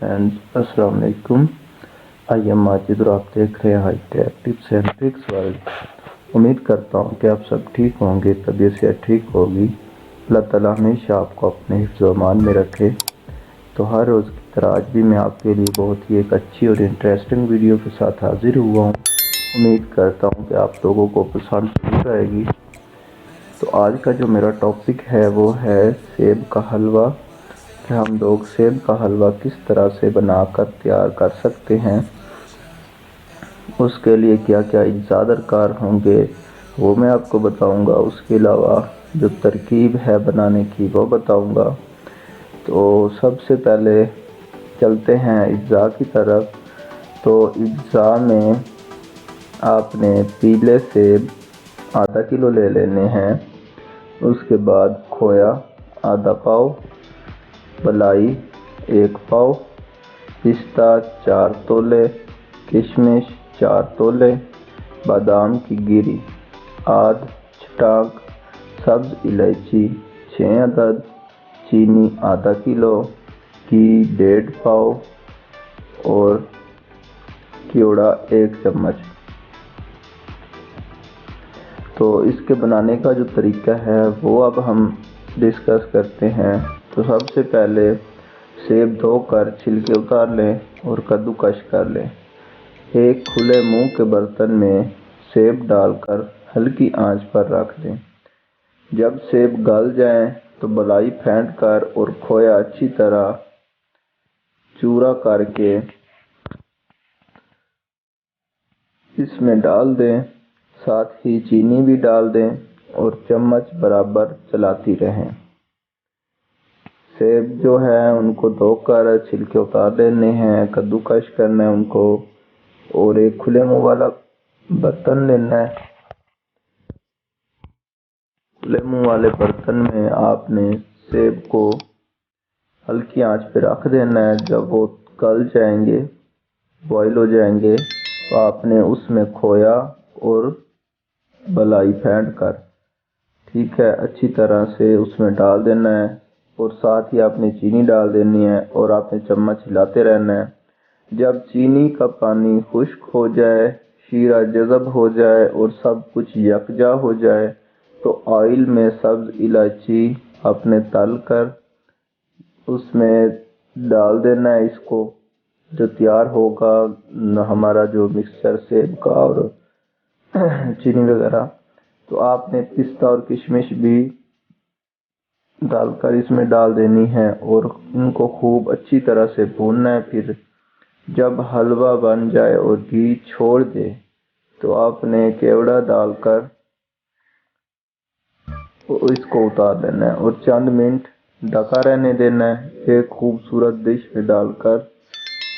Friends, अस्सलाम वालेकुम। I am Majid और आप देख रहे हैं high tech tips and tricks world. उम्मीद करता हूँ कि आप सब ठीक होंगे, तबीयत से ठीक होगी। अल्लाह ताला हमेशा आपको अपने हिफ्ज़-ओ-अमान में रखे। तो हर रोज़ की तरह आज भी मैं आपके लिए बहुत ही एक अच्छी और इंटरेस्टिंग वीडियो के साथ हाजिर हुआ हूँ। उम्मीद करता हूँ कि आप लोगों को पसंद जरूर आएगी। तो आज का जो मेरा टॉपिक है वो है सेब का हलवा। कि हम लोग सेब का हलवा किस तरह से बनाकर तैयार कर सकते हैं, उसके लिए क्या क्या अज्जा दरकार होंगे वो मैं आपको बताऊंगा। उसके अलावा जो तरकीब है बनाने की वो बताऊंगा। तो सबसे पहले चलते हैं अज्जा की तरफ। तो अज्जा में आपने पीले सेब आधा किलो ले लेने हैं। उसके बाद खोया आधा पाव, मलाई 1 पाव, पिस्ता 4 तोले, किशमिश 4 तोले, बादाम की गिरी आध छटाक, सब्ज़ इलायची 6 अदद, चीनी आधा किलो, घी 1.5 पाव और कीड़ा 1 चम्मच। तो इसके बनाने का जो तरीका है वो अब हम डिस्कस करते हैं। तो सबसे पहले सेब धोकर छिलके उतार लें और कद्दूकश कर लें। एक खुले मुंह के बर्तन में सेब डालकर हल्की आंच पर रख दें। जब सेब गल जाए तो मलाई फेंट कर और खोया अच्छी तरह चूरा करके इसमें डाल दें। साथ ही चीनी भी डाल दें और चम्मच बराबर चलाती रहें। सेब जो है उनको धोकर छिलके उतार लेने हैं, कद्दूकश करना है उनको और एक खुले मुंह वाला बर्तन लेना है। खुले मुंह वाले बर्तन में आपने सेब को हल्की आंच पे रख देना है। जब वो गल जाएंगे, बॉईल हो जाएंगे, तो आपने उसमें खोया और मलाई फेंट कर ठीक है अच्छी तरह से उसमें डाल देना है और साथ ही आपने चीनी डाल देनी है और आपने चम्मच हिलाते रहना है। जब चीनी का पानी खुश्क हो जाए, शीरा जज़ब हो जाए और सब कुछ यकजा हो जाए तो ऑयल में सब्ज़ इलायची आपने तल कर उसमें डाल देना है। इसको जो तैयार होगा हमारा जो मिक्सचर सेब का और चीनी वगैरह, तो आपने पिस्ता और किशमिश भी डालकर इसमें डाल देनी है और इनको खूब अच्छी तरह से भूनना है। फिर जब हलवा बन जाए और घी छोड़ दे तो आपने केवड़ा डालकर इसको उतार देना है और चंद मिनट ढका रहने देना है। एक खूबसूरत डिश में डालकर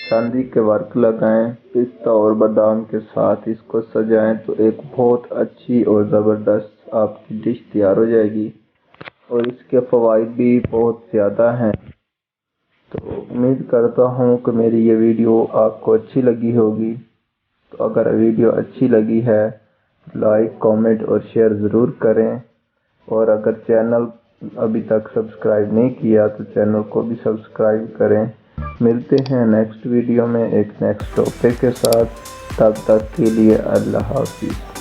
चांदी के वर्क लगाएं, पिस्ता और बादाम के साथ इसको सजाएं तो एक बहुत अच्छी और ज़बरदस्त आपकी डिश तैयार हो जाएगी और इसके फ़वाइद भी बहुत ज़्यादा हैं। तो उम्मीद करता हूँ कि मेरी ये वीडियो आपको अच्छी लगी होगी। तो अगर वीडियो अच्छी लगी है लाइक, कमेंट और शेयर ज़रूर करें और अगर चैनल अभी तक सब्सक्राइब नहीं किया तो चैनल को भी सब्सक्राइब करें। मिलते हैं नेक्स्ट वीडियो में एक नेक्स्ट टॉपिक के साथ। तब तक के लिए अल्लाह हाफिज़।